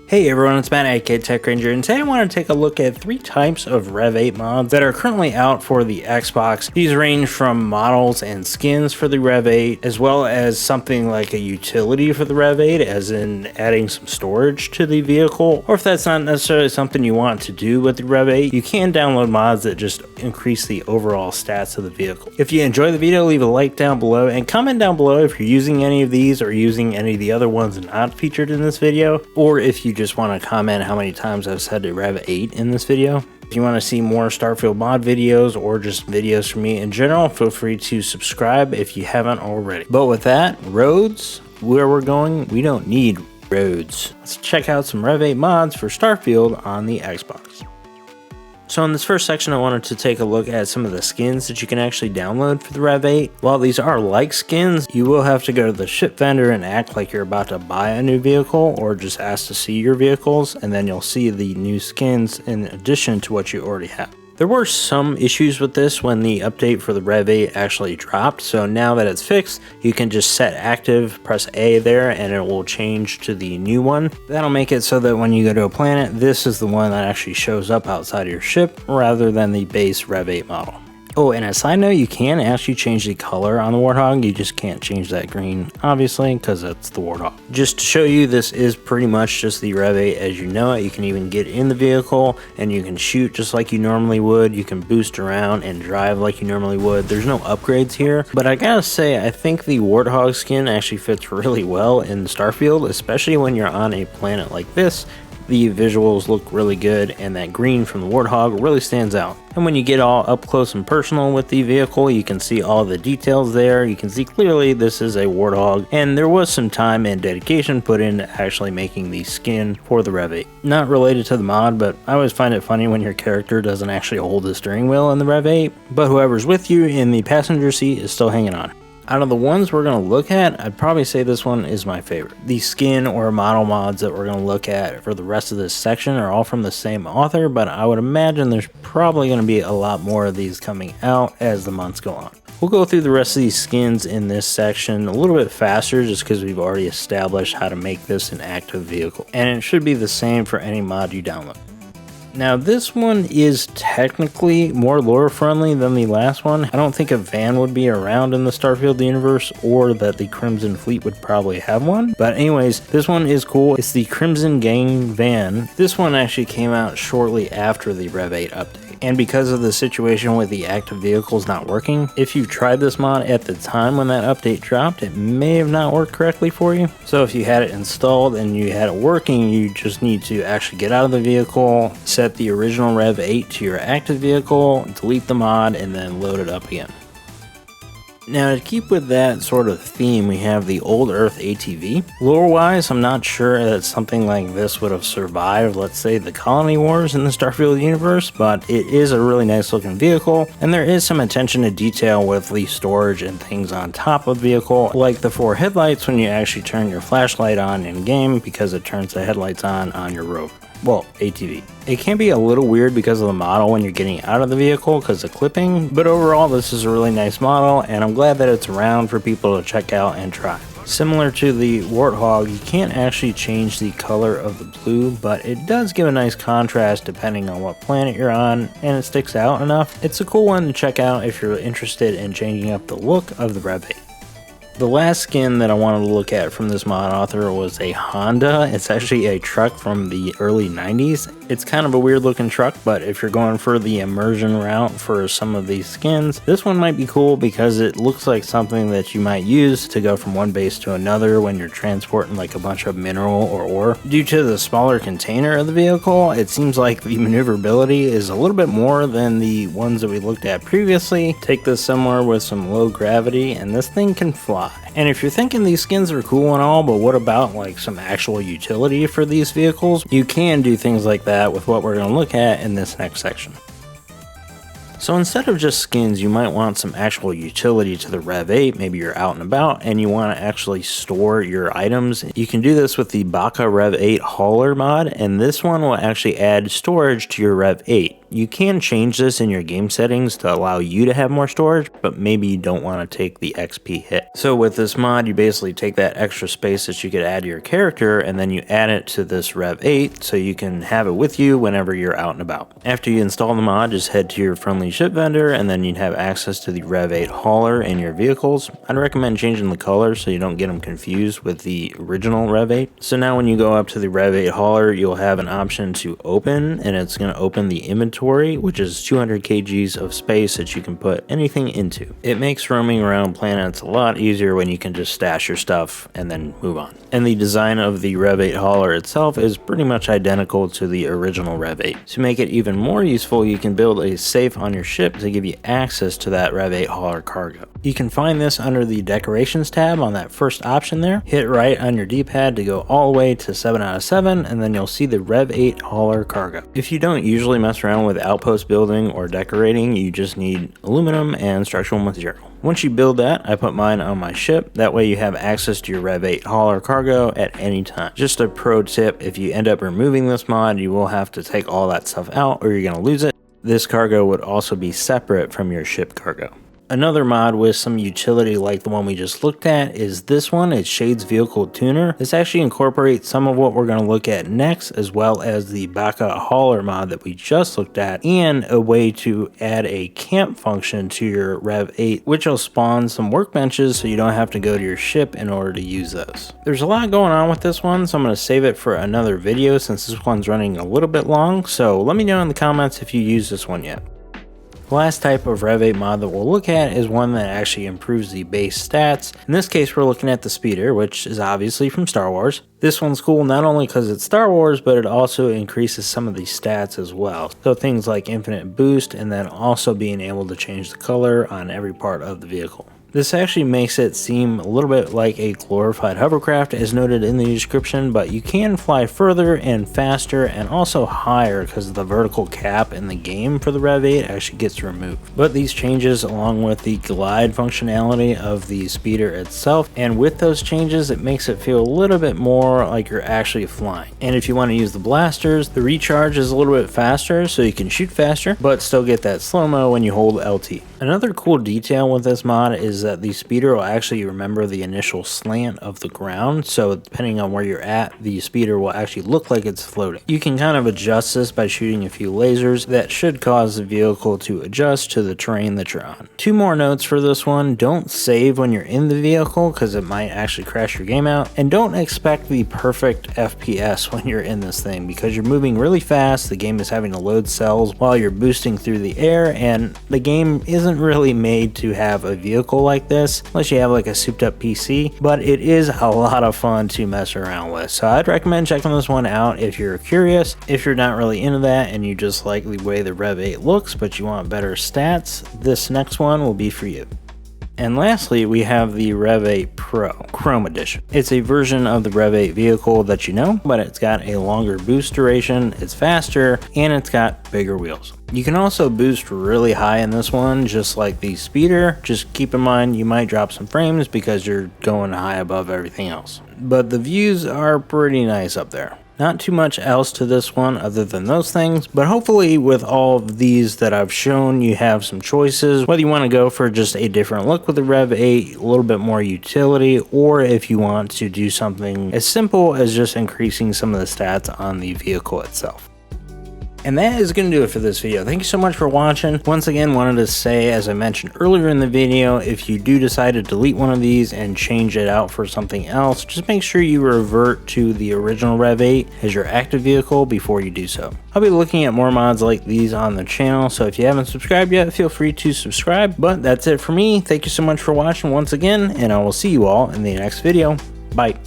Hey everyone, it's Matt aka Tech Ranger, and today I want to take a look at 3 types of Rev 8 mods that are currently out for the Xbox. These range from models and skins for the Rev 8, as well as something like a utility for the Rev 8, as in adding some storage to the vehicle. Or if that's not necessarily something you want to do with the Rev 8, you can download mods that just increase the overall stats of the vehicle. If you enjoy the video, leave a like down below and comment down below if you're using any of these or using any of the other ones not featured in this video, or if you just want to comment how many times I've said Rev 8 in this video. If you want to see more Starfield mod videos or just videos from me in general, feel free to subscribe if you haven't already. But with that, roads, where we're going, we don't need roads. Let's check out some Rev 8 mods for Starfield on the Xbox. So in this first section, I wanted to take a look at some of the skins that you can actually download for the Rev 8. While these are like skins, you will have to go to the ship vendor and act like you're about to buy a new vehicle, or just ask to see your vehicles, and then you'll see the new skins in addition to what you already have. There were some issues with this when the update for the Rev 8 actually dropped, so now that it's fixed, you can just set active, press A there, and it will change to the new one. That'll make it so that when you go to a planet, this is the one that actually shows up outside of your ship, rather than the base Rev 8 model. Oh, and a side note, you can actually change the color on the Warthog. You just can't change that green, obviously, because it's the Warthog. Just to show you, this is pretty much just the Rev 8 as you know it. You can even get in the vehicle, and you can shoot just like you normally would. You can boost around and drive like you normally would. There's no upgrades here, but I gotta say, I think the Warthog skin actually fits really well in Starfield, especially when you're on a planet like this. The visuals look really good, and that green from the Warthog really stands out. And when you get all up close and personal with the vehicle, you can see all the details there. You can see clearly this is a Warthog, and there was some time and dedication put into actually making the skin for the Rev 8. Not related to the mod, but I always find it funny when your character doesn't actually hold the steering wheel in the Rev 8, but whoever's with you in the passenger seat is still hanging on. Out of the ones we're going to look at, I'd probably say this one is my favorite. The skin or model mods that we're going to look at for the rest of this section are all from the same author, but I would imagine there's probably going to be a lot more of these coming out as the months go on. We'll go through the rest of these skins in this section a little bit faster just because we've already established how to make this an active vehicle. And it should be the same for any mod you download. Now this one is technically more lore friendly than the last one. I don't think a van would be around in the Starfield universe, or that the Crimson Fleet would probably have one. But anyways, this one is cool. It's the Crimson Gang van. This one actually came out shortly after the Rev 8 update. And because of the situation with the active vehicles not working, if you tried this mod at the time when that update dropped, it may have not worked correctly for you. So if you had it installed and you had it working, you just need to actually get out of the vehicle, set the original Rev 8 to your active vehicle, delete the mod, and then load it up again. Now to keep with that sort of theme, we have the Old Earth ATV. Lore-wise, I'm not sure that something like this would have survived, let's say, the Colony Wars in the Starfield universe, but it is a really nice looking vehicle, and there is some attention to detail with the storage and things on top of the vehicle, like the 4 headlights when you actually turn your flashlight on in-game, because it turns the headlights on your rover. Well, ATV. It can be a little weird because of the model when you're getting out of the vehicle because of clipping, but overall this is a really nice model, and I'm glad that it's around for people to check out and try. Similar to the Warthog, you can't actually change the color of the blue, but it does give a nice contrast depending on what planet you're on, and it sticks out enough. It's a cool one to check out if you're interested in changing up the look of the Rev 8. The last skin that I wanted to look at from this mod author was a Honda. It's actually a truck from the early 90s. It's kind of a weird looking truck, but if you're going for the immersion route for some of these skins, this one might be cool because it looks like something that you might use to go from one base to another when you're transporting like a bunch of mineral or ore. Due to the smaller container of the vehicle, it seems like the maneuverability is a little bit more than the ones that we looked at previously. Take this somewhere with some low gravity and this thing can fly. And if you're thinking these skins are cool and all, but what about like some actual utility for these vehicles? You can do things like that with what we're going to look at in this next section. So instead of just skins, you might want some actual utility to the Rev 8. Maybe you're out and about and you want to actually store your items. You can do this with the Baka Rev 8 hauler mod, and this one will actually add storage to your Rev 8. You can change this in your game settings to allow you to have more storage, but maybe you don't want to take the XP hit. So with this mod, you basically take that extra space that you could add to your character and then you add it to this Rev 8 so you can have it with you whenever you're out and about. After you install the mod, just head to your friendly ship vendor and then you'd have access to the Rev 8 hauler in your vehicles. I'd recommend changing the color so you don't get them confused with the original Rev 8. So now when you go up to the Rev 8 hauler, you'll have an option to open, and it's going to open the inventory, which is 200 kgs of space that you can put anything into. It makes roaming around planets a lot easier when you can just stash your stuff and then move on. And the design of the Rev 8 hauler itself is pretty much identical to the original Rev 8. To make it even more useful, you can build a safe on your ship to give you access to that Rev 8 hauler cargo. You can find this under the decorations tab on that first option there. Hit right on your D-pad to go all the way to 7 out of 7, and then you'll see the Rev 8 hauler cargo. If you don't usually mess around with outpost building or decorating, you just need aluminum and structural material. Once you build that, I put mine on my ship. That way you have access to your Rev 8 hauler cargo at any time. Just a pro tip, if you end up removing this mod, you will have to take all that stuff out or you're going to lose it. This cargo would also be separate from your ship cargo. Another mod with some utility like the one we just looked at is this one. It's Shade's Vehicle Tuner. This actually incorporates some of what we're going to look at next, as well as the Baka hauler mod that we just looked at, and a way to add a camp function to your Rev 8, which will spawn some workbenches so you don't have to go to your ship in order to use those. There's a lot going on with this one, so I'm going to save it for another video since this one's running a little bit long, so let me know in the comments if you use this one yet. The last type of Rev 8 mod that we'll look at is one that actually improves the base stats. In this case, we're looking at the speeder, which is obviously from Star Wars. This one's cool not only because it's Star Wars, but it also increases some of the stats as well. So things like infinite boost, and then also being able to change the color on every part of the vehicle. This actually makes it seem a little bit like a glorified hovercraft as noted in the description, but you can fly further and faster and also higher because the vertical cap in the game for the Rev 8 actually gets removed. But these changes, along with the glide functionality of the speeder itself, and with those changes it makes it feel a little bit more like you're actually flying. And if you want to use the blasters, the recharge is a little bit faster so you can shoot faster but still get that slow-mo when you hold LT. Another cool detail with this mod is that the speeder will actually remember the initial slant of the ground, so depending on where you're at, the speeder will actually look like it's floating. You can kind of adjust this by shooting a few lasers that should cause the vehicle to adjust to the terrain that you're on. Two more notes for this one: don't save when you're in the vehicle because it might actually crash your game out, and don't expect the perfect FPS when you're in this thing because you're moving really fast. The game is having to load cells while you're boosting through the air, and the game isn't really made to have a vehicle like this unless you have like a souped up PC, but it is a lot of fun to mess around with. So I'd recommend checking this one out if you're curious. If you're not really into that and you just like the way the Rev 8 looks but you want better stats, this next one will be for you. And lastly, we have the Rev 8 Pro Chrome Edition. It's a version of the Rev 8 vehicle that you know, but it's got a longer boost duration, it's faster, and it's got bigger wheels. You can also boost really high in this one, just like the speeder. Just keep in mind you might drop some frames because you're going high above everything else. But the views are pretty nice up there. Not too much else to this one other than those things, but hopefully with all of these that I've shown, you have some choices, whether you want to go for just a different look with the Rev 8, a little bit more utility, or if you want to do something as simple as just increasing some of the stats on the vehicle itself. And that is going to do it for this video. Thank you so much for watching. Once again, wanted to say, as I mentioned earlier in the video, if you do decide to delete one of these and change it out for something else, just make sure you revert to the original Rev 8 as your active vehicle before you do so. I'll be looking at more mods like these on the channel, so if you haven't subscribed yet, feel free to subscribe. But that's it for me. Thank you so much for watching once again, and I will see you all in the next video. Bye.